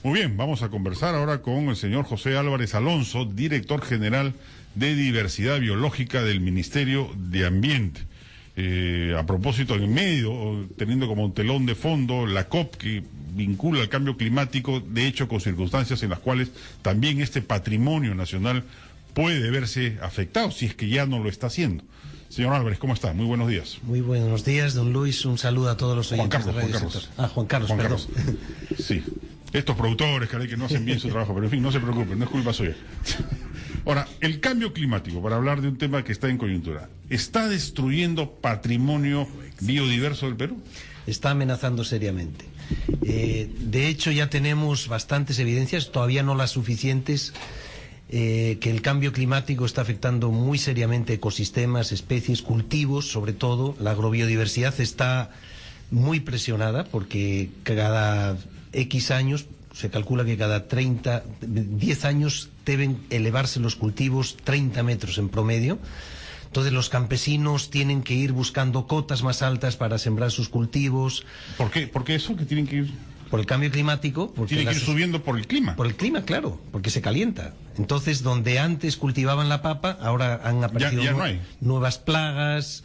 Muy bien, vamos a conversar ahora con el señor José Álvarez Alonso, director general de Diversidad Biológica del Ministerio de Ambiente. A propósito, en medio, teniendo como un telón de fondo la COP que vincula el cambio climático, de hecho con circunstancias en las cuales también este patrimonio nacional puede verse afectado, si es que ya no lo está haciendo. Señor Álvarez, ¿cómo está? Muy buenos días. Muy buenos días, don Luis. Un saludo a todos los oyentes de Radio Sector. Juan Carlos, perdón. Sí. Estos productores, caray, que no hacen bien su trabajo, pero en fin, no se preocupen, no es culpa suya. Ahora, el cambio climático, para hablar de un tema que está en coyuntura, ¿está destruyendo patrimonio biodiverso del Perú? Está amenazando seriamente. De hecho, ya tenemos bastantes evidencias, todavía no las suficientes, que el cambio climático está afectando muy seriamente ecosistemas, especies, cultivos, sobre todo. La agrobiodiversidad está muy presionada porque cada X años, se calcula que cada 10 años deben elevarse los cultivos 30 metros en promedio. Entonces los campesinos tienen que ir buscando cotas más altas para sembrar sus cultivos. ¿Por qué? ¿Por qué eso? ¿Que tienen que ir? Por el cambio climático. Tienen que ir subiendo por el clima. Por el clima, claro, porque se calienta. Entonces, donde antes cultivaban la papa, ahora han aparecido ya no hay nuevas plagas,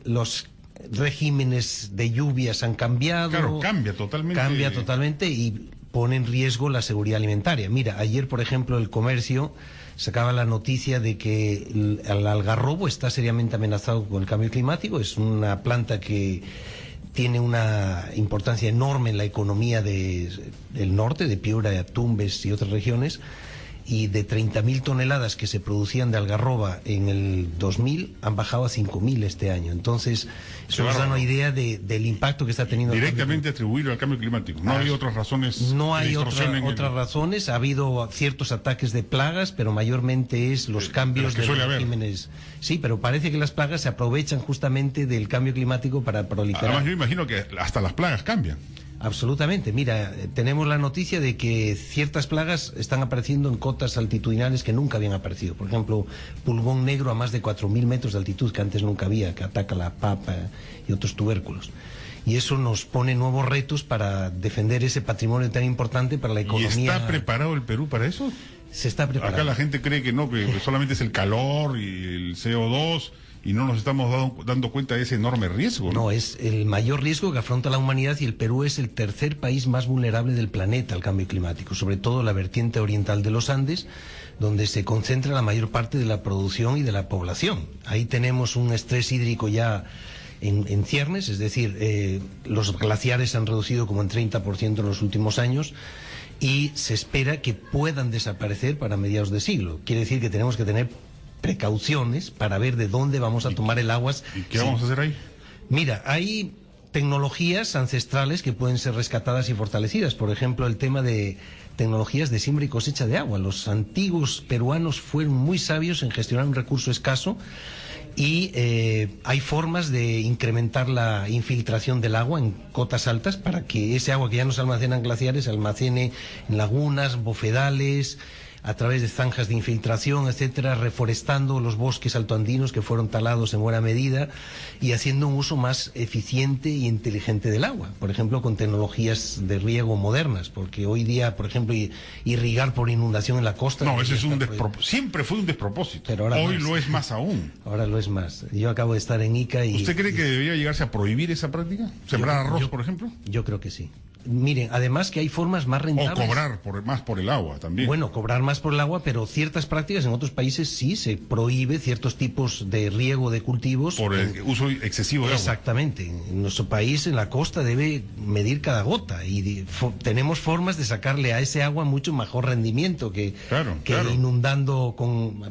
los regímenes de lluvias han cambiado. Claro, cambia totalmente y pone en riesgo la seguridad alimentaria. Mira, ayer, por ejemplo, El Comercio sacaba la noticia de que el algarrobo está seriamente amenazado con el cambio climático. Es una planta que tiene una importancia enorme en la economía del norte, de Piura, Tumbes y otras regiones, y de 30.000 toneladas que se producían de algarroba en el 2000 han bajado a 5.000 este año. Entonces, eso nos da una idea del impacto que está teniendo. Directamente atribuido al cambio climático. No hay otras razones. No hay otras razones. Ha habido ciertos ataques de plagas, pero mayormente es los cambios de los regímenes. Sí, pero parece que las plagas se aprovechan justamente del cambio climático para proliferar. Además, yo imagino que hasta las plagas cambian. Absolutamente. Mira, tenemos la noticia de que ciertas plagas están apareciendo en cotas altitudinales que nunca habían aparecido. Por ejemplo, pulgón negro a más de 4.000 metros de altitud, que antes nunca había, que ataca la papa y otros tubérculos. Y eso nos pone nuevos retos para defender ese patrimonio tan importante para la economía. ¿Y está preparado el Perú para eso? Se está preparando. Acá la gente cree que no, que solamente es el calor y el CO2... y no nos estamos dando cuenta de ese enorme riesgo, ¿no? No, es el mayor riesgo que afronta la humanidad, y el Perú es el tercer país más vulnerable del planeta al cambio climático, sobre todo la vertiente oriental de los Andes, donde se concentra la mayor parte de la producción y de la población. Ahí tenemos un estrés hídrico ya en ciernes, es decir, los glaciares se han reducido como en 30% en los últimos años, y se espera que puedan desaparecer para mediados de siglo. Quiere decir que tenemos que tener precauciones para ver de dónde vamos a tomar el agua. ¿Y qué vamos a hacer ahí? Mira, hay tecnologías ancestrales que pueden ser rescatadas y fortalecidas. Por ejemplo, el tema de tecnologías de siembra y cosecha de agua. Los antiguos peruanos fueron muy sabios en gestionar un recurso escaso, y hay formas de incrementar la infiltración del agua en cotas altas para que ese agua que ya no se almacena en glaciares se almacene en lagunas, bofedales, a través de zanjas de infiltración, etcétera, reforestando los bosques altoandinos que fueron talados en buena medida y haciendo un uso más eficiente y inteligente del agua, por ejemplo, con tecnologías de riego modernas, porque hoy día, por ejemplo, irrigar por inundación en la costa... No, ese es siempre fue un despropósito, pero ahora hoy lo es más aún. Ahora lo es más. Yo acabo de estar en Ica y... ¿Usted cree que debería llegarse a prohibir esa práctica? ¿Sembrar arroz, por ejemplo? Yo creo que sí. Miren, además que hay formas más rentables. O cobrar más por el agua también. Bueno, cobrar más por el agua, pero ciertas prácticas en otros países sí se prohíbe ciertos tipos de riego de cultivos. Por el uso excesivo de agua. Exactamente. En nuestro país, en la costa, debe medir cada gota y tenemos formas de sacarle a ese agua mucho mejor rendimiento que inundando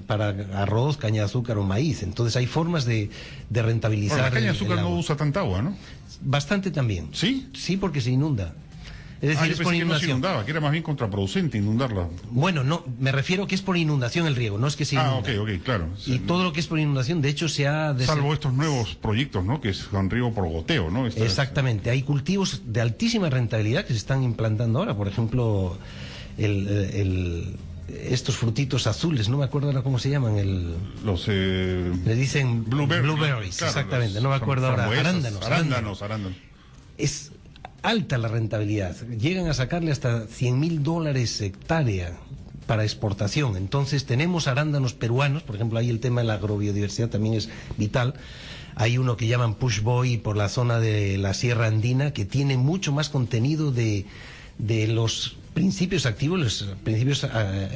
para arroz, caña de azúcar o maíz. Entonces hay formas de rentabilizar. Bueno, la caña de azúcar no usa tanta agua, ¿no? Bastante también. ¿Sí? Sí, porque se inunda. Es decir, yo pensé que no se inundaba, que era más bien contraproducente inundarla. Bueno, no, me refiero que es por inundación el riego, no es que se inunda. Ok, claro. Y todo lo que es por inundación, de hecho, se ha... Salvo estos nuevos proyectos, ¿no? Que es con riego por goteo, ¿no? Exactamente. Hay cultivos de altísima rentabilidad que se están implantando ahora. Por ejemplo, estos frutitos azules, no me acuerdo ahora cómo se llaman. Le dicen blueberries, claro, exactamente. No me acuerdo ahora. Arándanos. alta la rentabilidad. Llegan a sacarle hasta $100.000 hectárea para exportación. Entonces tenemos arándanos peruanos, por ejemplo, ahí el tema de la agrobiodiversidad también es vital. Hay uno que llaman Push Boy por la zona de la Sierra Andina, que tiene mucho más contenido de los principios activos, los principios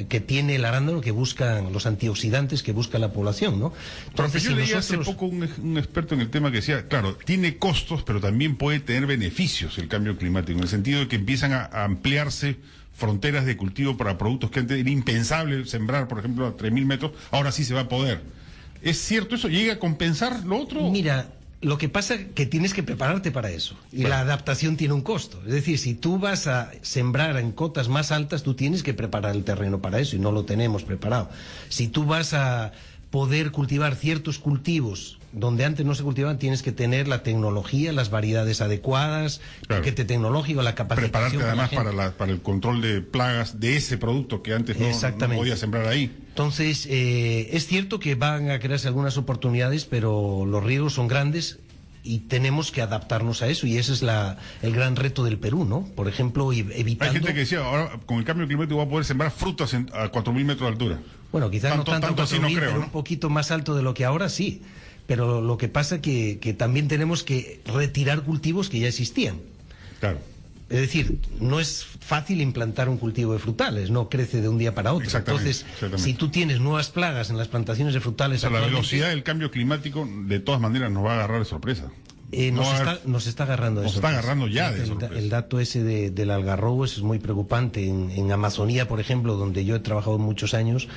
que tiene el arándano, que buscan los antioxidantes que busca la población, ¿no? Entonces, yo leí hace poco un experto en el tema que decía, claro, tiene costos, pero también puede tener beneficios el cambio climático, en el sentido de que empiezan a ampliarse fronteras de cultivo para productos que antes era impensable sembrar, por ejemplo, a 3.000 metros, ahora sí se va a poder. ¿Es cierto eso? ¿Llega a compensar lo otro? Mira, lo que pasa es que tienes que prepararte para eso. Y bueno, la adaptación tiene un costo. Es decir, si tú vas a sembrar en cotas más altas, tú tienes que preparar el terreno para eso y no lo tenemos preparado. Si tú vas a poder cultivar ciertos cultivos donde antes no se cultivaban, tienes que tener la tecnología, las variedades adecuadas, claro, el paquete tecnológico, la capacitación. Prepararte además para el control de plagas de ese producto que antes no podía sembrar ahí. Entonces, es cierto que van a crearse algunas oportunidades, pero los riesgos son grandes y tenemos que adaptarnos a eso, y ese es el gran reto del Perú, ¿no? Por ejemplo, evitando... Hay gente que decía, ahora con el cambio climático va a poder sembrar frutas a 4.000 metros de altura. Bueno, quizás no tanto 4.000, no creo, pero un poquito más alto de lo que ahora sí. Pero lo que pasa que también tenemos que retirar cultivos que ya existían. Claro. Es decir, no es fácil implantar un cultivo de frutales, no crece de un día para otro. Entonces, si tú tienes nuevas plagas en las plantaciones de frutales... O sea, la velocidad del cambio climático de todas maneras nos va a agarrar de sorpresa. Nos está agarrando de sorpresa. Nos está agarrando ya de sorpresa. El dato ese del algarrobo es muy preocupante. En Amazonía, por ejemplo, donde yo he trabajado muchos años,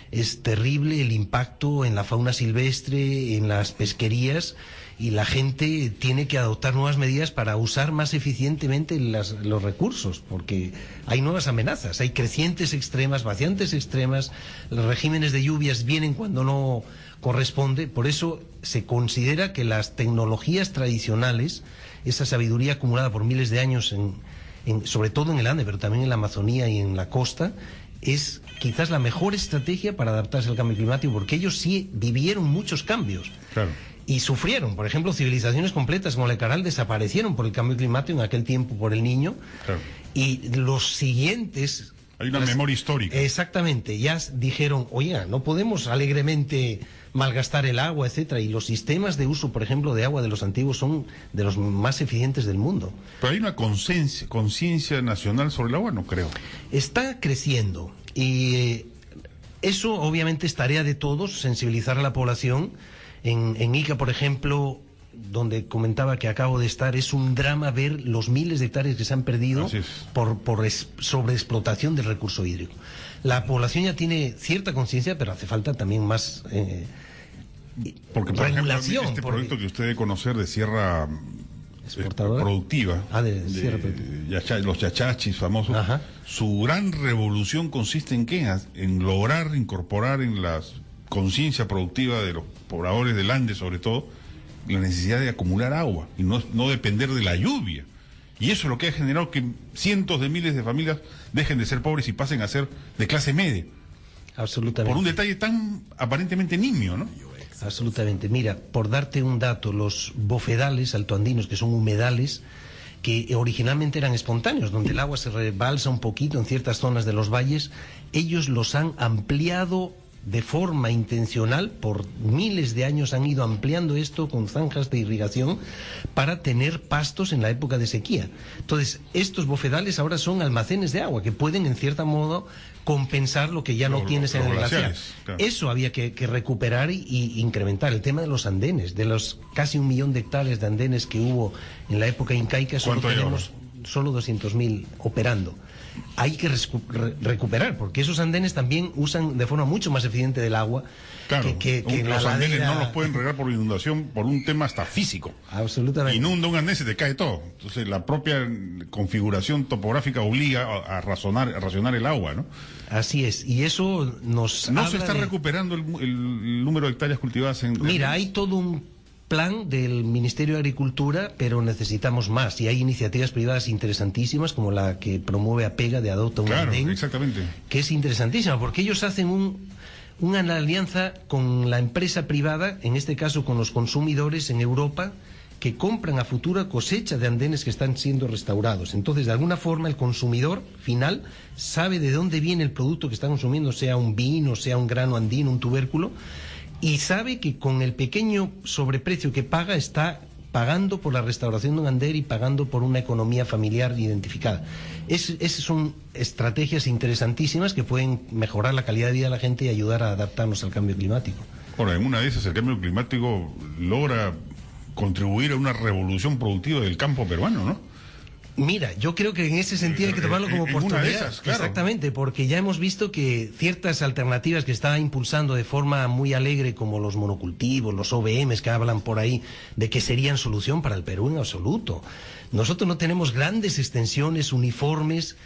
es terrible el impacto en la fauna silvestre, en las pesquerías, y la gente tiene que adoptar nuevas medidas para usar más eficientemente los recursos, porque hay nuevas amenazas, hay crecientes extremas, vaciantes extremas, los regímenes de lluvias vienen cuando no corresponde. Por eso se considera que las tecnologías tradicionales, esa sabiduría acumulada por miles de años, sobre todo en el Ande, pero también en la Amazonía y en la costa, es quizás la mejor estrategia para adaptarse al cambio climático, porque ellos sí vivieron muchos cambios. Claro. Y sufrieron. Por ejemplo, civilizaciones completas como el Caral desaparecieron por el cambio climático, en aquel tiempo por el Niño. Claro. Y los siguientes... Hay una memoria histórica. Exactamente. Ya dijeron, oiga, no podemos alegremente malgastar el agua, etcétera. Y los sistemas de uso, por ejemplo, de agua de los antiguos son de los más eficientes del mundo. Pero hay una conciencia nacional sobre el agua, no creo. Está creciendo. Y eso obviamente es tarea de todos, sensibilizar a la población. En Ica, por ejemplo, donde comentaba que acabo de estar, es un drama ver los miles de hectáreas que se han perdido por sobreexplotación del recurso hídrico. La población ya tiene cierta conciencia, pero hace falta también más porque, por regulación. Ejemplo, proyecto que usted debe conocer de Sierra Productiva, los yachachis famosos, ajá, su gran revolución consiste en ¿qué? En lograr incorporar en la conciencia productiva de los pobladores del Ande, sobre todo, la necesidad de acumular agua y no depender de la lluvia. Y eso es lo que ha generado que cientos de miles de familias dejen de ser pobres y pasen a ser de clase media. Absolutamente. Por un detalle tan aparentemente nimio, ¿no? Absolutamente. Mira, por darte un dato, los bofedales altoandinos, que son humedales, que originalmente eran espontáneos, donde el agua se rebalsa un poquito en ciertas zonas de los valles, ellos los han ampliado de forma intencional, por miles de años han ido ampliando esto con zanjas de irrigación para tener pastos en la época de sequía. Entonces, estos bofedales ahora son almacenes de agua que pueden, en cierto modo, compensar lo que ya no tienes en el glaciar. Claro. Eso había que recuperar y incrementar. El tema de los andenes, de los casi 1 millón de hectáreas de andenes que hubo en la época incaica, solo tenemos solo 200.000 operando. Hay que recuperar, porque esos andenes también usan de forma mucho más eficiente del agua. Claro, que los andenes no los pueden regar por inundación por un tema hasta físico. Absolutamente. Inunda un andén, se te cae todo. Entonces la propia configuración topográfica obliga a racionar el agua, ¿no? Así es, y eso nos ¿No se está recuperando el número de hectáreas cultivadas en... Mira, hay todo un plan del Ministerio de Agricultura, pero necesitamos más, y hay iniciativas privadas interesantísimas como la que promueve APEGA de Adopta un Andén, exactamente, que es interesantísima porque ellos hacen una alianza con la empresa privada, en este caso con los consumidores en Europa, que compran a futura cosecha de andenes que están siendo restaurados. Entonces, de alguna forma, el consumidor final sabe de dónde viene el producto que está consumiendo, sea un vino, sea un grano andino, un tubérculo, y sabe que con el pequeño sobreprecio que paga está pagando por la restauración de un andén y pagando por una economía familiar identificada. Esas son estrategias interesantísimas que pueden mejorar la calidad de vida de la gente y ayudar a adaptarnos al cambio climático. Ahora, en una de esas el cambio climático logra contribuir a una revolución productiva del campo peruano, ¿no? Mira, yo creo que en ese sentido hay que tomarlo como oportunidad. Una de esas, claro. Exactamente, porque ya hemos visto que ciertas alternativas que está impulsando de forma muy alegre, como los monocultivos, los OVMs que hablan por ahí, de que serían solución para el Perú en absoluto. Nosotros no tenemos grandes extensiones uniformes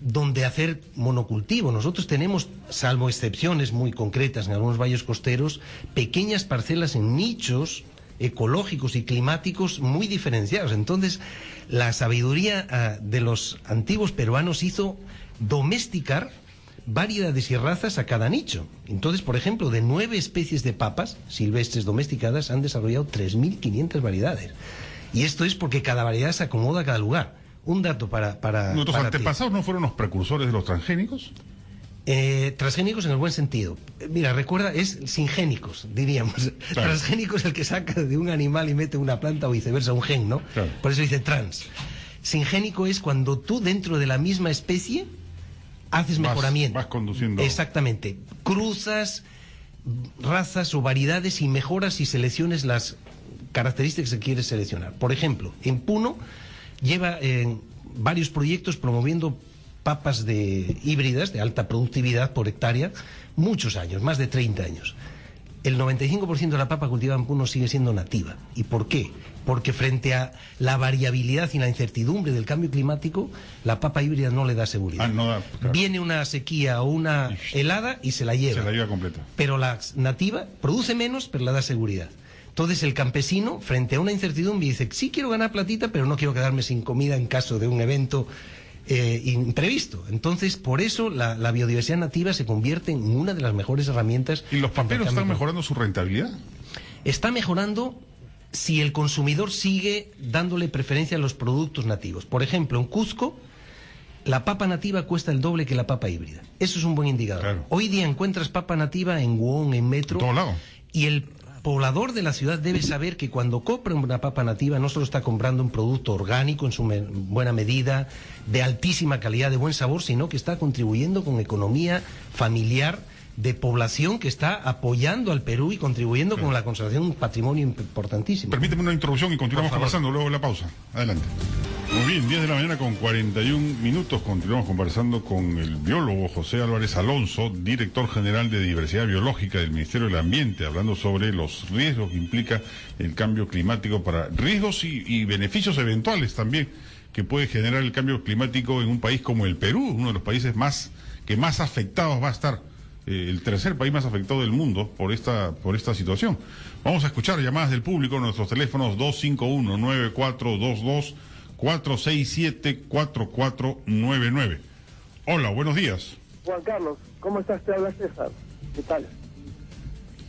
donde hacer monocultivo. Nosotros tenemos, salvo excepciones muy concretas en algunos valles costeros, pequeñas parcelas en nichos ecológicos y climáticos muy diferenciados. Entonces, la sabiduría de los antiguos peruanos hizo domesticar variedades y razas a cada nicho. Entonces, por ejemplo, de 9 especies de papas silvestres domesticadas han desarrollado 3.500 variedades. Y esto es porque cada variedad se acomoda a cada lugar. Un dato para ¿Nuestros antepasados ti. no fueron los precursores de los transgénicos? Transgénicos en el buen sentido. Mira, recuerda, es singénicos, diríamos. Claro. Transgénico es el que saca de un animal y mete una planta o viceversa, un gen, ¿no? Claro. Por eso dice trans. Singénico es cuando tú dentro de la misma especie haces mejoramiento. Vas conduciendo. Exactamente. Cruzas razas o variedades y mejoras y selecciones las características que quieres seleccionar. Por ejemplo, en Puno lleva varios proyectos promoviendo papas híbridas de alta productividad por hectárea, muchos años, más de 30 años. El 95% de la papa cultivada en Puno sigue siendo nativa. ¿Y por qué? Porque frente a la variabilidad y la incertidumbre del cambio climático, la papa híbrida no le da seguridad. No da, claro. Viene una sequía o una helada y se la lleva. Se la lleva completa. Pero la nativa produce menos, pero la da seguridad. Entonces el campesino, frente a una incertidumbre, dice, sí quiero ganar platita, pero no quiero quedarme sin comida en caso de un evento imprevisto. Entonces, por eso la biodiversidad nativa se convierte en una de las mejores herramientas. ¿Y los paperos están mejorando su rentabilidad? Está mejorando si el consumidor sigue dándole preferencia a los productos nativos. Por ejemplo, en Cusco, la papa nativa cuesta el doble que la papa híbrida. Eso es un buen indicador. Claro. Hoy día encuentras papa nativa en Wong, en Metro. En todo lado. Y el poblador de la ciudad debe saber que cuando compra una papa nativa no solo está comprando un producto orgánico en su buena medida, de altísima calidad, de buen sabor, sino que está contribuyendo con economía familiar de población que está apoyando al Perú y contribuyendo con la conservación de un patrimonio importantísimo. Permíteme una introducción y continuamos conversando luego de la pausa. Adelante. Muy bien, 10 de la mañana con 41 minutos. Continuamos conversando con el biólogo José Álvarez Alonso, director general de Diversidad Biológica del Ministerio del Ambiente, hablando sobre los riesgos que implica el cambio climático, para riesgos y beneficios eventuales también que puede generar el cambio climático en un país como el Perú, uno de los países que más afectados va a estar. El tercer país más afectado del mundo por esta situación. Vamos a escuchar llamadas del público en nuestros teléfonos 251-9422, 467-4499. Hola, buenos días. Juan Carlos, ¿cómo estás? Te habla César. ¿Qué tal?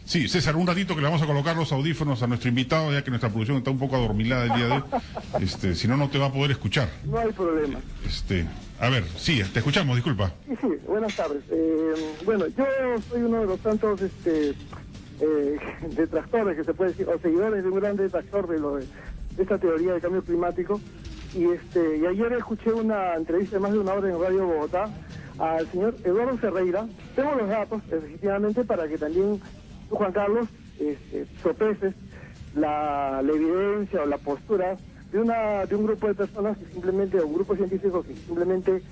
Sí, César, un ratito que le vamos a colocar los audífonos a nuestro invitado, ya que nuestra producción está un poco adormilada el día de hoy. Si no, no te va a poder escuchar. No hay problema. A ver, sí, te escuchamos, disculpa. Sí, buenas tardes. Bueno, yo soy uno de los tantos detractores, que se puede decir, o seguidores de un gran detractor de esta teoría de cambio climático. Y ayer escuché una entrevista de más de una hora en Radio Bogotá al señor Eduardo Ferreira. Tengo los datos, efectivamente, para que también tú, Juan Carlos, sopeses la evidencia o la postura de un grupo de personas que simplemente, o un grupo científico que simplemente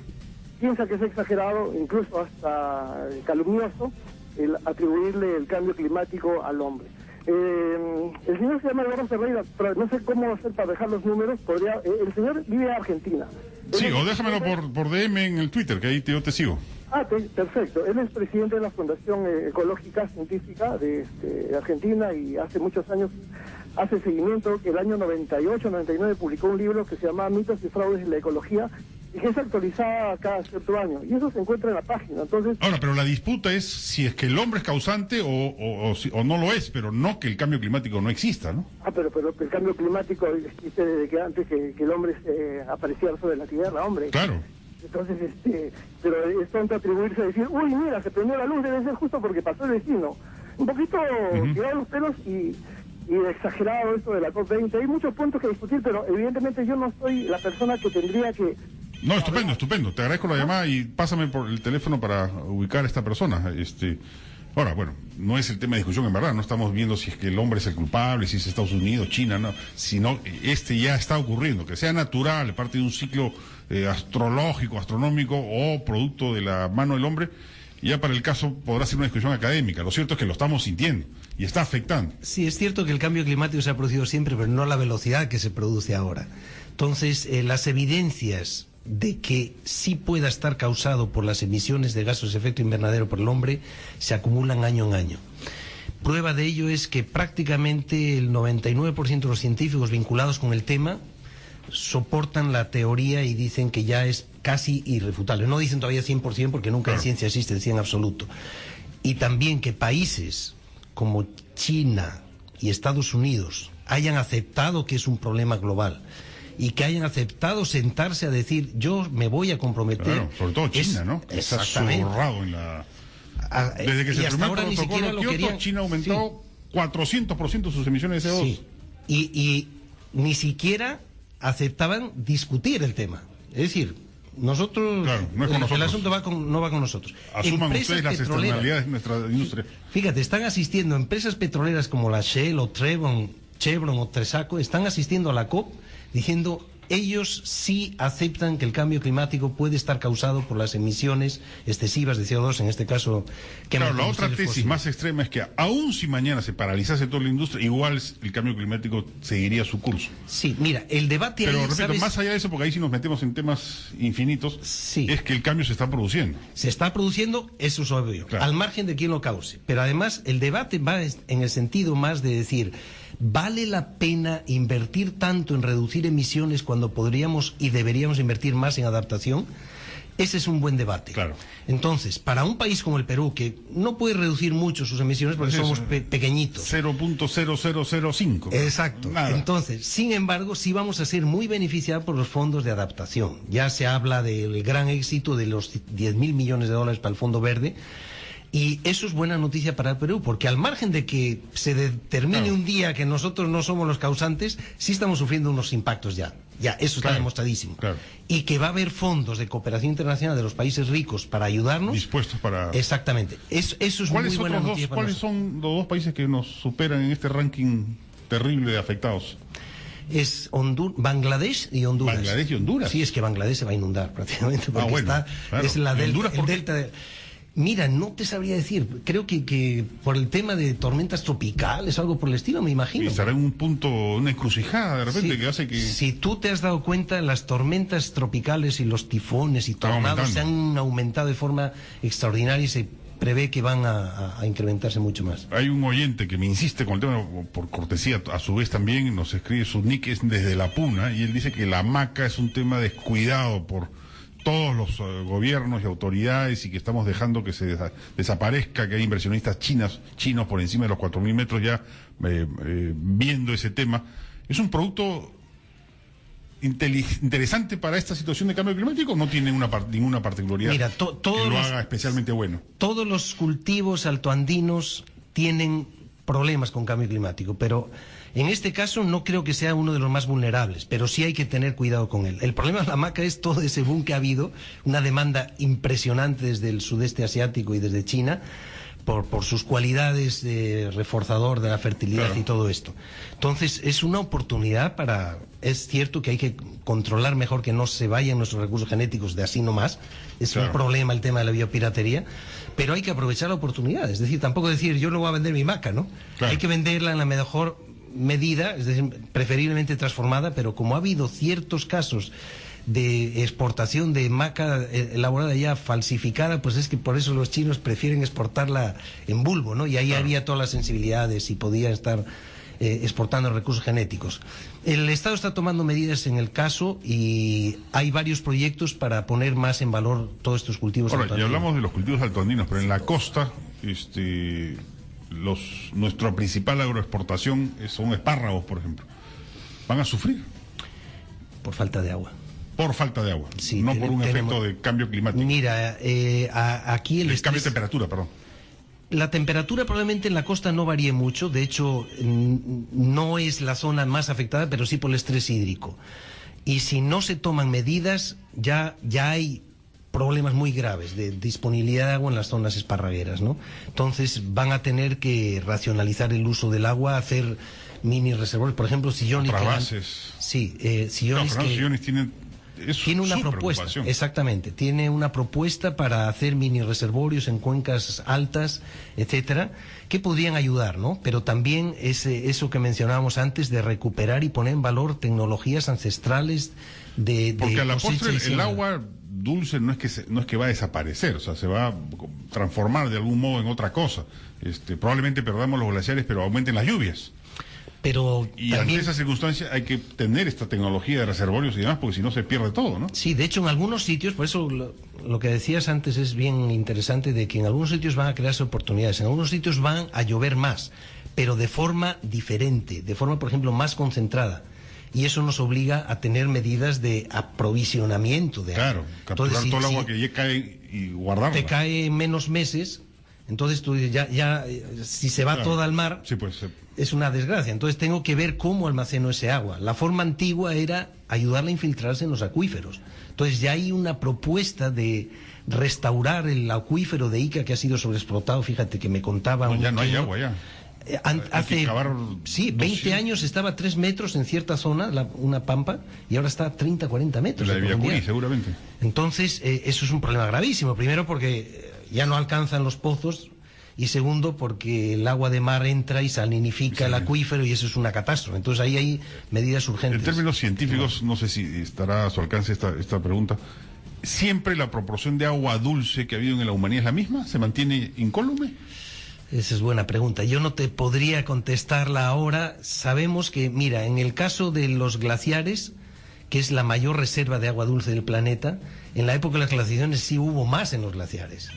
piensa que es exagerado, incluso hasta calumnioso, el atribuirle el cambio climático al hombre. El señor se llama Eduardo Ferreira, pero no sé cómo hacer para dejar los números. El señor vive en Argentina. Sí, o déjamelo por DM en el Twitter, que ahí yo te sigo. Perfecto. Él es presidente de la Fundación Ecológica Científica de Argentina y hace muchos años hace seguimiento. El año 98-99 publicó un libro que se llama Mitos y Fraudes de la Ecología, y que es actualizada cada cierto año, y eso se encuentra en la página. Entonces, ahora, pero la disputa es si es que el hombre es causante o no lo es, pero no que el cambio climático no exista, ¿no? pero el cambio climático existe desde que antes que el hombre apareciera sobre la Tierra, hombre. Claro. Entonces, pero es tonto atribuirse a decir, uy, mira, se prendió la luz, debe ser justo porque pasó el vecino. Un poquito tirado los pelos y exagerado esto de la COP20. Hay muchos puntos que discutir, pero evidentemente yo no soy la persona que tendría que... No, estupendo. Te agradezco la llamada y pásame por el teléfono para ubicar a esta persona. Ahora, bueno, no es el tema de discusión en verdad, no estamos viendo si es que el hombre es el culpable, si es Estados Unidos, China, no, sino ya está ocurriendo, que sea natural, parte de un ciclo astrológico, astronómico o producto de la mano del hombre, ya para el caso podrá ser una discusión académica. Lo cierto es que lo estamos sintiendo y está afectando. Sí, es cierto que el cambio climático se ha producido siempre, pero no a la velocidad que se produce ahora. Entonces, las evidencias de que sí pueda estar causado por las emisiones de gases de efecto invernadero por el hombre se acumulan año en año. Prueba de ello es que prácticamente el 99% de los científicos vinculados con el tema soportan la teoría y dicen que ya es casi irrefutable. No dicen todavía 100% porque nunca en ciencia existe el 100 absoluto. Y también que países como China y Estados Unidos hayan aceptado que es un problema global y que hayan aceptado sentarse a decir, yo me voy a comprometer. Claro, sobre todo China, ¿no? Está zurrado en la... Desde que se hasta ahora ni siquiera lo querían. China ha aumentado 400% sus emisiones de CO2. Sí. Y ni siquiera aceptaban discutir el tema. Es decir, nosotros... Claro, no es con nosotros. El asunto no va con nosotros. Asuman ustedes las externalidades de nuestra industria. Fíjate, están asistiendo empresas petroleras como la Shell o Chevron o Texaco, están asistiendo a la COP diciendo ellos sí aceptan que el cambio climático puede estar causado por las emisiones excesivas de CO2, en este caso... Claro, la otra tesis más extrema es que aún si mañana se paralizase toda la industria, igual el cambio climático seguiría su curso. Sí, mira, el debate... Pero ahí, repito, ¿sabes? Más allá de eso, porque ahí sí nos metemos en temas infinitos, sí, es que el cambio se está produciendo. Se está produciendo, eso es obvio, claro, al margen de quién lo cause. Pero además el debate va en el sentido más de decir... ¿Vale la pena invertir tanto en reducir emisiones cuando podríamos y deberíamos invertir más en adaptación? Ese es un buen debate. Claro. Entonces, para un país como el Perú, que no puede reducir mucho sus emisiones porque somos pequeñitos. 0.0005. Exacto. Nada. Entonces, sin embargo, sí vamos a ser muy beneficiados por los fondos de adaptación. Ya se habla del gran éxito de los 10.000 millones de dólares para el Fondo Verde. Y eso es buena noticia para el Perú, porque al margen de que se determine un día que nosotros no somos los causantes, sí estamos sufriendo unos impactos ya. Ya, eso está demostradísimo. Claro. Y que va a haber fondos de cooperación internacional de los países ricos para ayudarnos. Dispuestos para... Exactamente. Eso es muy buena noticia para ¿Cuáles son los dos países que nos superan en este ranking terrible de afectados? Es Bangladesh y Honduras. Bangladesh y Honduras. Sí, es que Bangladesh se va a inundar prácticamente, porque claro. Es la Honduras, el delta de... Mira, no te sabría decir. Creo que por el tema de tormentas tropicales o algo por el estilo, me imagino. Y estará en un punto, una encrucijada de repente, sí, que hace que... Si tú te has dado cuenta, las tormentas tropicales y los tifones y tornados se han aumentado de forma extraordinaria y se prevé que van a incrementarse mucho más. Hay un oyente que me insiste con el tema, por cortesía, a su vez también nos escribe, su nick es desde La Puna, y él dice que la hamaca es un tema descuidado por todos los gobiernos y autoridades, y que estamos dejando que se desaparezca, que hay inversionistas chinos por encima de los 4.000 metros ya viendo ese tema. Es un producto interesante para esta situación de cambio climático. No tiene ninguna particularidad. Mira, que lo haga especialmente bueno. Todos los cultivos altoandinos tienen problemas con cambio climático, pero en este caso no creo que sea uno de los más vulnerables, pero sí hay que tener cuidado con él. El problema de la hamaca es todo ese boom que ha habido, una demanda impresionante desde el sudeste asiático y desde China, por sus cualidades de reforzador de la fertilidad, claro, y todo esto. Entonces, es una oportunidad para... Es cierto que hay que controlar mejor que no se vayan nuestros recursos genéticos de así nomás. Es un problema el tema de la biopiratería, pero hay que aprovechar la oportunidad. Es decir, tampoco decir, yo no voy a vender mi maca, ¿no? Claro. Hay que venderla en la mejor medida, es decir, preferiblemente transformada, pero como ha habido ciertos casos de exportación de maca elaborada ya falsificada, pues es que por eso los chinos prefieren exportarla en bulbo, ¿no? Y ahí había todas las sensibilidades y podía estar exportando recursos genéticos. El Estado está tomando medidas en el caso y hay varios proyectos para poner más en valor todos estos cultivos. Ahora, ya hablamos de los cultivos altoandinos, pero en la costa, nuestra principal agroexportación son espárragos, por ejemplo. ¿Van a sufrir? Por falta de agua. Por falta de agua, sí, no por un efecto de cambio climático. Mira, aquí el cambio de temperatura, perdón. La temperatura probablemente en la costa no varíe mucho, de hecho no es la zona más afectada, pero sí por el estrés hídrico. Y si no se toman medidas, ya hay problemas muy graves de disponibilidad de agua en las zonas esparragueras, ¿no? Entonces van a tener que racionalizar el uso del agua, hacer mini reservorios, por ejemplo, sillones. Sí, sillones no, sillones tiene una propuesta, exactamente, tiene una propuesta para hacer mini reservorios en cuencas altas, etcétera, que podrían ayudar, ¿no? Pero también eso que mencionábamos antes de recuperar y poner en valor tecnologías ancestrales porque a la postre el agua dulce no es que va a desaparecer, o sea, se va a transformar de algún modo en otra cosa. Probablemente perdamos los glaciares, pero aumenten las lluvias. Pero y también, ante esa circunstancia hay que tener esta tecnología de reservorios y demás, porque si no se pierde todo, ¿no? Sí, de hecho en algunos sitios, por eso lo que decías antes es bien interesante, de que en algunos sitios van a crearse oportunidades, en algunos sitios van a llover más, pero de forma diferente, de forma, por ejemplo, más concentrada. Y eso nos obliga a tener medidas de aprovisionamiento de agua. Claro, capturar todo el agua que ya cae y guardarla. Te cae en menos meses, entonces tú dices, si se va toda al mar, sí, pues, es una desgracia. Entonces tengo que ver cómo almaceno ese agua. La forma antigua era ayudarla a infiltrarse en los acuíferos. Entonces ya hay una propuesta de restaurar el acuífero de Ica que ha sido sobreexplotado. Fíjate que me contaba... ya no hay agua, ya. Hace 20 años estaba a 3 metros en cierta zona, una pampa, y ahora está a 30, 40 metros. La de Villacurí, seguramente. Entonces, eso es un problema gravísimo. Primero porque ya no alcanzan los pozos, y segundo porque el agua de mar entra y salinifica el acuífero, y eso es una catástrofe. Entonces ahí hay medidas urgentes. En términos científicos, no sé si estará a su alcance esta pregunta. ¿Siempre la proporción de agua dulce que ha habido en la humanidad es la misma? ¿Se mantiene incólume? Esa es buena pregunta. Yo no te podría contestarla ahora. Sabemos que, mira, en el caso de los glaciares, que es la mayor reserva de agua dulce del planeta, en la época de las glaciaciones sí hubo más en los glaciares.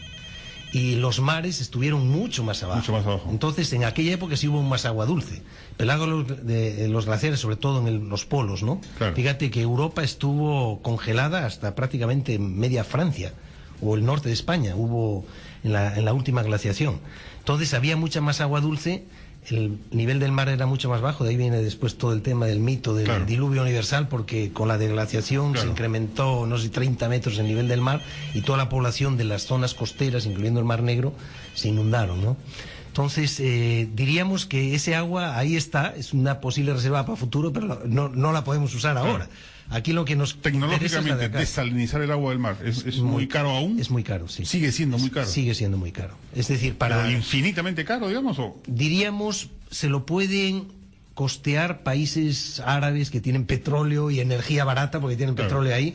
Y los mares estuvieron mucho más abajo. Mucho más abajo. Entonces, en aquella época sí hubo más agua dulce. Pero el agua de los glaciares, sobre todo en los polos, ¿no? Claro. Fíjate que Europa estuvo congelada hasta prácticamente media Francia, o el norte de España, hubo en la última glaciación. Entonces había mucha más agua dulce, el nivel del mar era mucho más bajo, de ahí viene después todo el tema del mito del diluvio universal, porque con la deglaciación se incrementó, no sé, 30 metros el nivel del mar, y toda la población de las zonas costeras, incluyendo el Mar Negro, se inundaron, ¿no? Entonces, diríamos que ese agua ahí está, es una posible reserva para futuro, pero no la podemos usar ahora. Aquí lo que nos tecnológicamente desalinizar el agua del mar es muy caro aún. Es muy caro, sí. Sigue siendo muy caro. Sigue siendo muy caro. Es decir, ¿Pero infinitamente caro, digamos? Diríamos, se lo pueden costear países árabes que tienen petróleo y energía barata porque tienen petróleo ahí,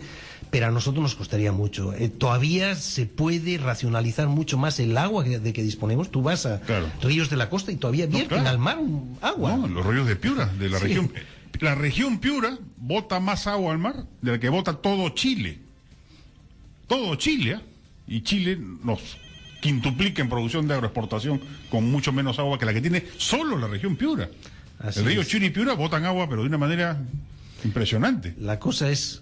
pero a nosotros nos costaría mucho. Todavía se puede racionalizar mucho más el agua de que disponemos. Tú vas a ríos de la costa y todavía vierten al mar agua. No, los ríos de Piura, de la región. La región Piura bota más agua al mar de la que bota todo Chile. Todo Chile, ¿eh? Y Chile nos quintuplica en producción de agroexportación con mucho menos agua que la que tiene solo la región Piura. El río Churi y Piura botan agua, pero de una manera impresionante. La cosa es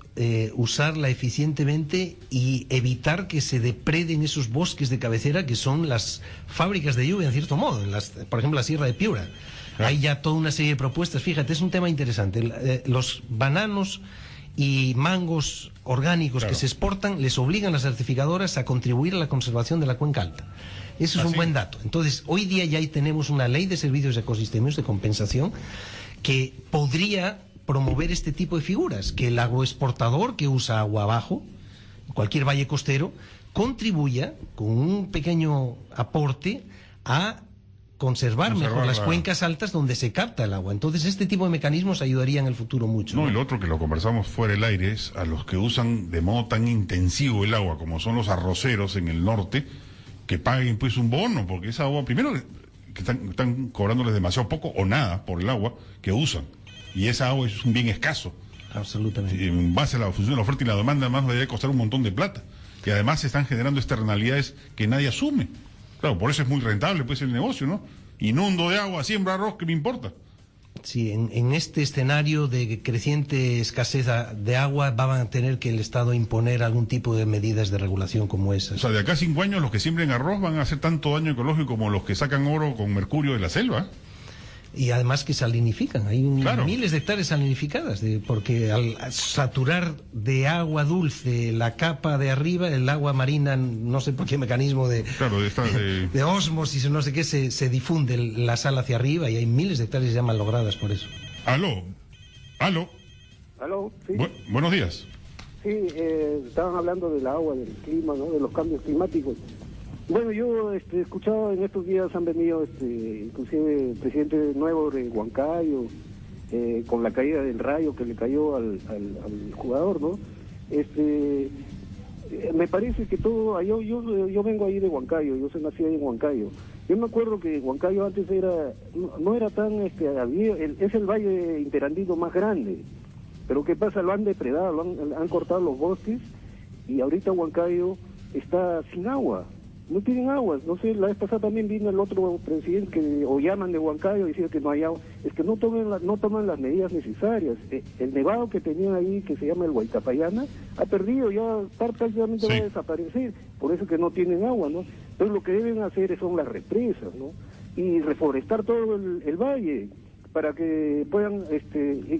usarla eficientemente y evitar que se depreden esos bosques de cabecera que son las fábricas de lluvia, en cierto modo, por ejemplo, la Sierra de Piura. Hay ya toda una serie de propuestas. Fíjate, es un tema interesante. Los bananos y mangos orgánicos que se exportan les obligan a las certificadoras a contribuir a la conservación de la cuenca alta. Eso es un buen dato. Entonces, hoy día ya tenemos una ley de servicios ecosistémicos de compensación que podría promover este tipo de figuras, que el agroexportador que usa agua abajo, cualquier valle costero, contribuya con un pequeño aporte a conservar mejor las cuencas altas donde se capta el agua. Entonces este tipo de mecanismos ayudaría en el futuro mucho. No, y lo otro que lo conversamos fuera del aire es a los que usan de modo tan intensivo el agua, como son los arroceros en el norte, que paguen pues un bono, porque esa agua, primero, que están cobrándoles demasiado poco o nada por el agua que usan. Y esa agua es un bien escaso. Absolutamente. En base a la función de la oferta y la demanda, además debería costar un montón de plata. Y además se están generando externalidades que nadie asume. Claro, por eso es muy rentable pues el negocio, ¿no? Inundo de agua, siembra arroz, ¿qué me importa? Sí, en este escenario de creciente escasez de agua van a tener que el Estado imponer algún tipo de medidas de regulación como esas. O sea, de acá a 5 años los que siembren arroz van a hacer tanto daño ecológico como los que sacan oro con mercurio de la selva. Y además que salinifican, hay Claro. miles de hectáreas salinificadas, porque al saturar de agua dulce la capa de arriba, el agua marina, no sé por qué mecanismo Claro, de osmosis o no sé qué, se difunde la sal hacia arriba y hay miles de hectáreas ya mal logradas por eso. Aló. Aló, sí. Buenos días. Sí, estaban hablando del agua, del clima, ¿no? De los cambios climáticos. Bueno, yo he escuchado en estos días han venido, inclusive el presidente nuevo de Huancayo, con la caída del rayo que le cayó al jugador, ¿no? Me parece que todo, yo vengo ahí de Huancayo, yo nací ahí en Huancayo. Yo me acuerdo que Huancayo antes no era tan, es el valle interandino más grande. Pero ¿qué pasa? Lo han depredado, han cortado los bosques y ahorita Huancayo está sin agua. No tienen agua. No sé, la vez pasada también vino el otro presidente o llaman de Huancayo y decían que no hay agua. Es que no toman las medidas necesarias. El nevado que tenían ahí, que se llama el Huaycapayana, ha perdido, ya prácticamente va a desaparecer. Por eso que no tienen agua, ¿no? Entonces lo que deben hacer son las represas, ¿no? Y reforestar todo el valle, para que puedan,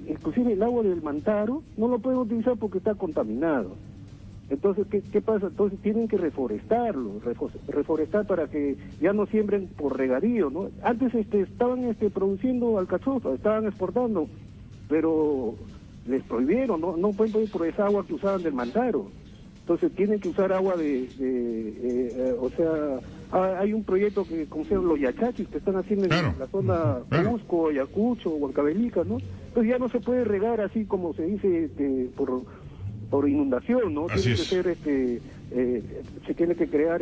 inclusive el agua del Mantaro no lo pueden utilizar porque está contaminado. Entonces, ¿qué pasa? Entonces tienen que reforestarlo, reforestar para que ya no siembren por regadío, ¿no? Antes estaban produciendo alcachofa, estaban exportando, pero les prohibieron, no pueden ir por esa agua que usaban del Mantaro. Entonces tienen que usar agua hay un proyecto que, como se llama, los yachachis que están haciendo en la zona Cusco, Ayacucho, Huancavelica, ¿no? Entonces ya no se puede regar así como se dice por inundación, ¿no? Así tiene es. que ser, se tiene que crear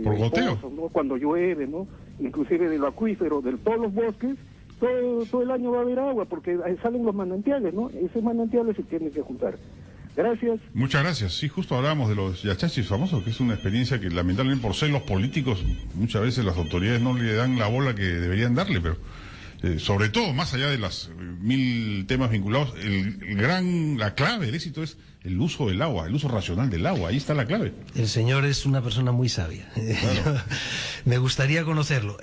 por goteo, pozos, ¿no? Cuando llueve, ¿no? Inclusive del acuífero, de todos los bosques, todo el año va a haber agua porque salen los manantiales, ¿no? Esos manantiales se tienen que juntar. Gracias. Muchas gracias. Sí, justo hablábamos de los yachachis famosos, que es una experiencia que lamentablemente por ser los políticos muchas veces las autoridades no le dan la bola que deberían darle, pero sobre todo, más allá de las 1000 temas vinculados, la clave del éxito es el uso del agua, el uso racional del agua. Ahí está la clave. El señor es una persona muy sabia. Claro. Me gustaría conocerlo.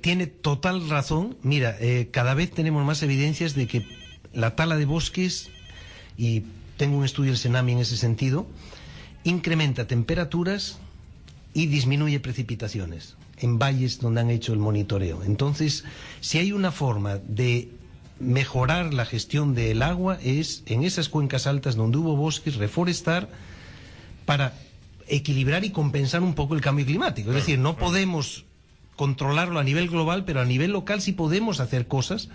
Tiene total razón. Mira, cada vez tenemos más evidencias de que la tala de bosques, y tengo un estudio del Senami en ese sentido, incrementa temperaturas y disminuye precipitaciones en valles donde han hecho el monitoreo. Entonces, si hay una forma de mejorar la gestión del agua, es en esas cuencas altas donde hubo bosques, reforestar para equilibrar y compensar un poco el cambio climático. Es decir, no podemos controlarlo a nivel global, pero a nivel local sí podemos hacer cosas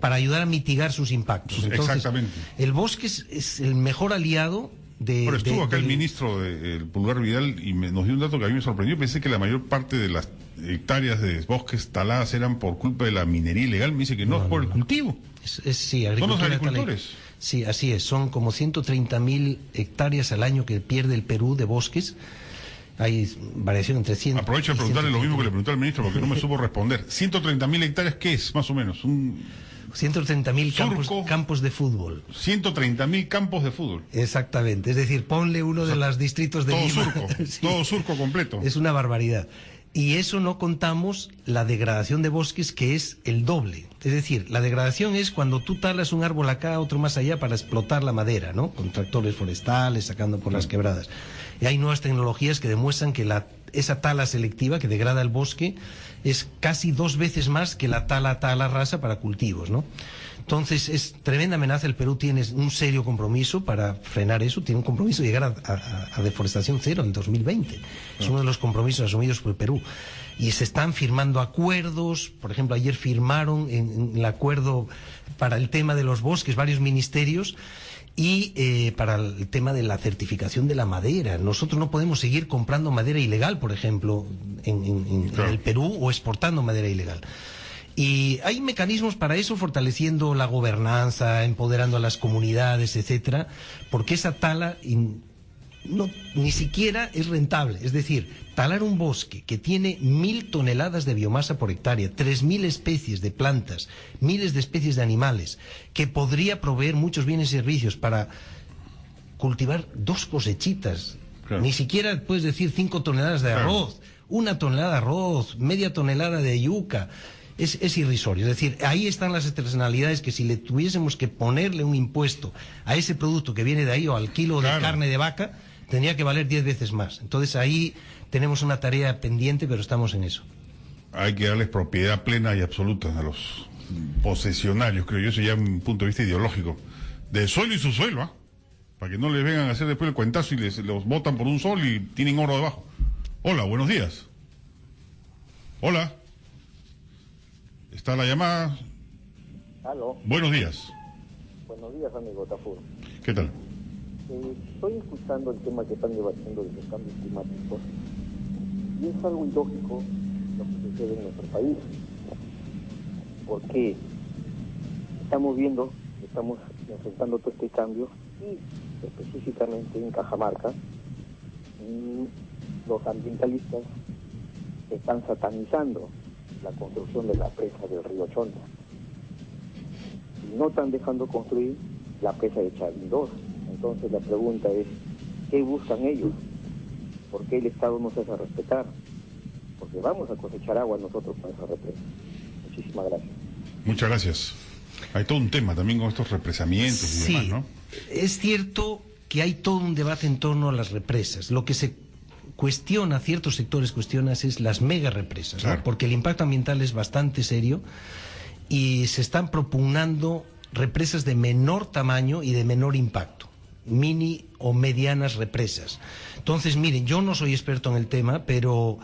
para ayudar a mitigar sus impactos. Entonces, exactamente. El bosque es el mejor aliado de... Pero estuvo acá el ministro del Pulgar Vidal y nos dio un dato que a mí me sorprendió. Pensé que la mayor parte de las hectáreas de bosques taladas eran por culpa de la minería ilegal. Me dice que no, es por el cultivo. Sí, son los agricultores. Sí, así es. Son como 130.000 hectáreas al año que pierde el Perú de bosques. Hay variación entre 100. Aprovecho de preguntarle lo mismo que le pregunté al ministro porque no me supo responder. 130.000 hectáreas, ¿qué es más o menos? 130.000 campos de fútbol. 130.000 campos de fútbol. Exactamente. Es decir, ponle uno de los distritos de Lima. Surco, sí. Todo Surco completo. Es una barbaridad. Y eso no contamos la degradación de bosques, que es el doble. Es decir, la degradación es cuando tú talas un árbol acá, otro más allá, para explotar la madera, ¿no? Con tractores forestales, sacando por las quebradas. Y hay nuevas tecnologías que demuestran que esa tala selectiva que degrada el bosque es casi 2 veces más que la tala rasa para cultivos, ¿no? Entonces es tremenda amenaza. El Perú tiene un serio compromiso para frenar eso, tiene un compromiso de llegar a deforestación cero en 2020. Es uno de los compromisos asumidos por el Perú. Y se están firmando acuerdos, por ejemplo, ayer firmaron en el acuerdo para el tema de los bosques varios ministerios, y para el tema de la certificación de la madera. Nosotros no podemos seguir comprando madera ilegal, por ejemplo, en el Perú o exportando madera ilegal. Y hay mecanismos para eso, fortaleciendo la gobernanza, empoderando a las comunidades, etcétera, porque esa tala ni siquiera es rentable. Es decir, talar un bosque que tiene 1.000 toneladas de biomasa por hectárea, 3.000 especies de plantas, miles de especies de animales, que podría proveer muchos bienes y servicios para cultivar 2 cosechitas. Claro. Ni siquiera puedes decir 5 toneladas de arroz, 1 tonelada de arroz, media tonelada de yuca. Es irrisorio. Es decir, ahí están las externalidades que si le tuviésemos que ponerle un impuesto a ese producto que viene de ahí o al kilo de carne de vaca, tendría que valer 10 veces más. Entonces ahí tenemos una tarea pendiente, pero estamos en eso. Hay que darles propiedad plena y absoluta a los posesionarios, creo yo, eso ya es un punto de vista ideológico. Del suelo y su suelo, ¿ah? Para que no les vengan a hacer después el cuentazo y los botan por un sol y tienen oro debajo. Hola, buenos días. Hola. Está la llamada. Aló. Buenos días. Buenos días, amigo Tafur. ¿Qué tal? Estoy escuchando el tema que están debatiendo de los cambios climáticos y es algo ilógico lo que sucede en nuestro país. Porque estamos enfrentando todo este cambio y específicamente en Cajamarca los ambientalistas están satanizando la construcción de la presa del río Chonta y no están dejando construir la presa de Chavín 2. Entonces la pregunta es, ¿qué buscan ellos? ¿Por qué el Estado no se hace respetar? Porque vamos a cosechar agua nosotros con esa represa. Muchísimas gracias. Muchas gracias. Hay todo un tema también con estos represamientos y demás, ¿no? Es cierto que hay todo un debate en torno a las represas. Lo que se cuestiona, ciertos sectores cuestionan, es las mega represas, ¿no? Porque el impacto ambiental es bastante serio y se están propugnando represas de menor tamaño y de menor impacto, mini o medianas represas. Entonces, miren, yo no soy experto en el tema, pero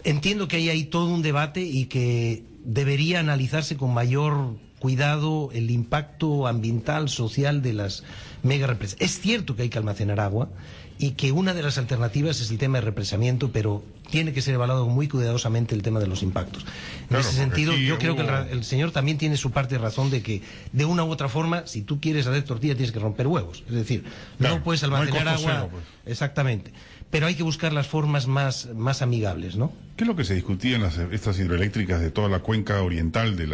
entiendo que hay todo un debate y que debería analizarse con mayor cuidado el impacto ambiental, social de las mega represas. Es cierto que hay que almacenar agua y que una de las alternativas es el tema de represamiento, pero tiene que ser evaluado muy cuidadosamente el tema de los impactos. En ese sentido, yo creo que el señor también tiene su parte de razón de que, de una u otra forma, si tú quieres hacer tortilla tienes que romper huevos. Es decir, no puedes almacenar agua. Cero, pues. Exactamente. Pero hay que buscar las formas más amigables, ¿no? ¿Qué es lo que se discutía en estas hidroeléctricas de toda la cuenca oriental de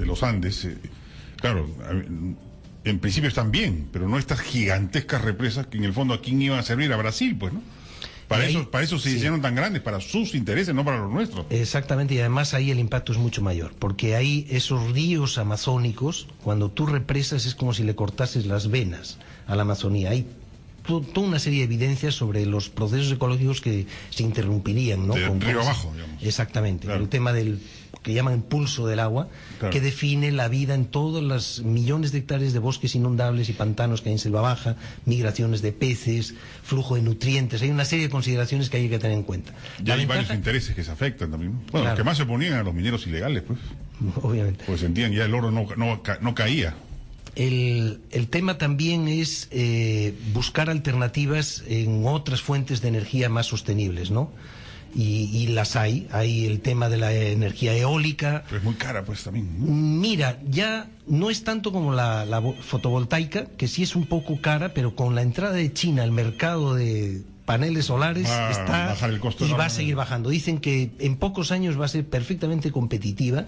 los Andes? Claro, en principio están bien, pero no estas gigantescas represas que en el fondo a quién iban a servir, a Brasil, pues, ¿no? Para eso se hicieron tan grandes, para sus intereses, no para los nuestros. Exactamente, y además ahí el impacto es mucho mayor, porque ahí esos ríos amazónicos, cuando tú represas es como si le cortases las venas a la Amazonía. Hay toda una serie de evidencias sobre los procesos ecológicos que se interrumpirían, ¿no? De río abajo, digamos. Exactamente, claro. El tema del que llaman pulso del agua, claro, que define la vida en todos los millones de hectáreas de bosques inundables y pantanos que hay en selva baja, migraciones de peces, flujo de nutrientes. Hay una serie de consideraciones que hay que tener en cuenta. Y hay varios intereses que se afectan también. Bueno, claro, los que más se oponían a los mineros ilegales, pues. Obviamente. Pues sentían ya el oro no caía. El tema también es buscar alternativas en otras fuentes de energía más sostenibles, ¿no? Y las hay el tema de la energía eólica. Pero es muy cara, pues, también. Mira, ya no es tanto como la fotovoltaica, que sí es un poco cara, pero con la entrada de China al mercado de paneles solares está bajar el costo y va a seguir bajando. Dicen que en pocos años va a ser perfectamente competitiva.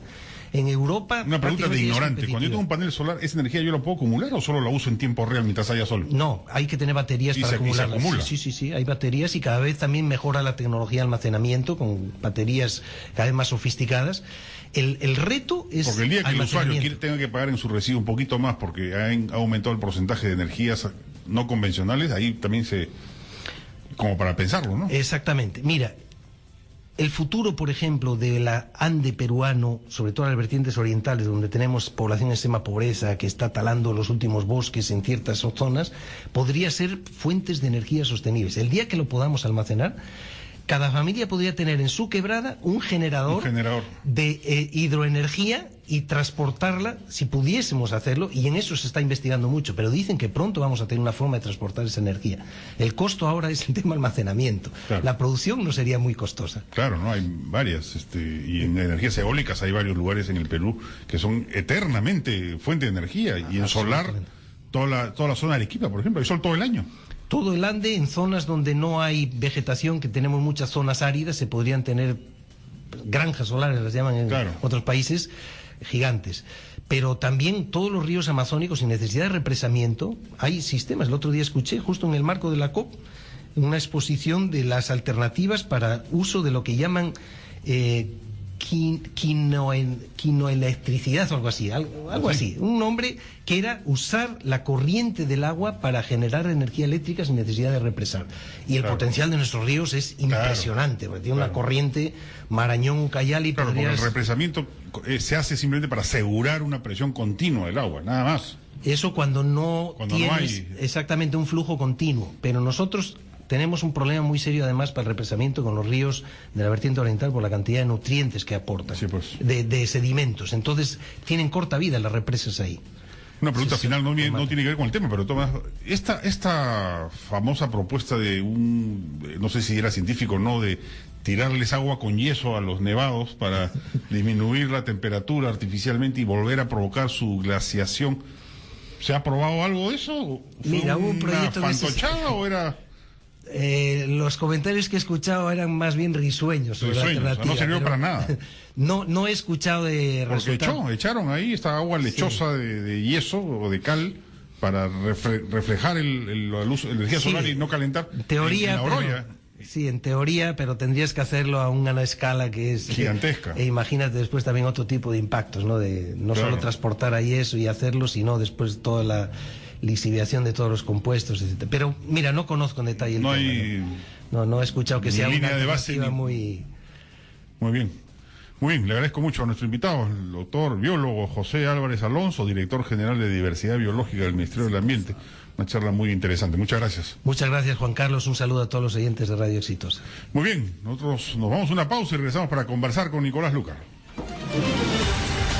En Europa... Una pregunta de ignorante. Cuando yo tengo un panel solar, ¿esa energía yo la puedo acumular o solo la uso en tiempo real mientras haya sol? No, hay que tener baterías para acumularla. Sí, hay baterías y cada vez también mejora la tecnología de almacenamiento con baterías cada vez más sofisticadas. El reto es... Porque el día que el usuario tenga que pagar en su recibo un poquito más porque ha aumentado el porcentaje de energías no convencionales, ahí también como para pensarlo, ¿no? Exactamente. Mira, el futuro, por ejemplo, de la Ande peruano, sobre todo en las vertientes orientales, donde tenemos población en extrema pobreza, que está talando los últimos bosques en ciertas zonas, podría ser fuentes de energía sostenibles. El día que lo podamos almacenar, Cada familia podría tener en su quebrada un generador de hidroenergía y transportarla, si pudiésemos hacerlo, y en eso se está investigando mucho, pero dicen que pronto vamos a tener una forma de transportar esa energía. El costo ahora es el tema almacenamiento. Claro. La producción no sería muy costosa. Claro, no, hay varias, y en energías eólicas hay varios lugares en el Perú que son eternamente fuente de energía, y en solar, toda la zona de Arequipa, por ejemplo, hay sol todo el año. Todo el Ande, en zonas donde no hay vegetación, que tenemos muchas zonas áridas, se podrían tener granjas solares, las llaman en otros países, gigantes. Pero también todos los ríos amazónicos, sin necesidad de represamiento, hay sistemas. El otro día escuché, justo en el marco de la COP, una exposición de las alternativas para uso de lo que llaman quinoelectricidad o algo así, algo así, un nombre que era usar la corriente del agua para generar energía eléctrica sin necesidad de represar. Y el potencial de nuestros ríos es impresionante, porque tiene una corriente Marañón, Ucayali. Claro, porque el represamiento se hace simplemente para asegurar una presión continua del agua, nada más. Eso cuando no tienes exactamente un flujo continuo, pero nosotros tenemos un problema muy serio además para el represamiento con los ríos de la vertiente oriental por la cantidad de nutrientes que aportan, de sedimentos. Entonces tienen corta vida las represas ahí. Una pregunta final, no tiene que ver con el tema, pero Tomás, esta famosa propuesta de no sé si era científico o no, de tirarles agua con yeso a los nevados para disminuir la temperatura artificialmente y volver a provocar su glaciación, ¿se ha probado algo de eso? Mira, hubo un proyecto ¿una fantochada o era...? Los comentarios que he escuchado eran más bien risueños sobre la alternativa. No sirvió para nada. No he escuchado de resultados. Porque echaron ahí esta agua lechosa de yeso o de cal para reflejar la luz, la energía solar y no calentar. Teoría, en la Oroya. Sí, en teoría, pero tendrías que hacerlo a una escala que es gigantesca. E imagínate después también otro tipo de impactos, ¿no? De no solo transportar ahí eso y hacerlo, sino después toda la lisiviación de todos los compuestos, etc. Pero mira, no conozco en detalle el tema. No he escuchado que sea una alternativa muy bien. Muy bien, le agradezco mucho a nuestro invitado, el doctor biólogo José Álvarez Alonso, director general de Diversidad Biológica del Ministerio del Ambiente. Una charla muy interesante. Muchas gracias. Muchas gracias, Juan Carlos. Un saludo a todos los oyentes de Radio Exitosa. Muy bien, nosotros nos vamos a una pausa y regresamos para conversar con Nicolás Lucar.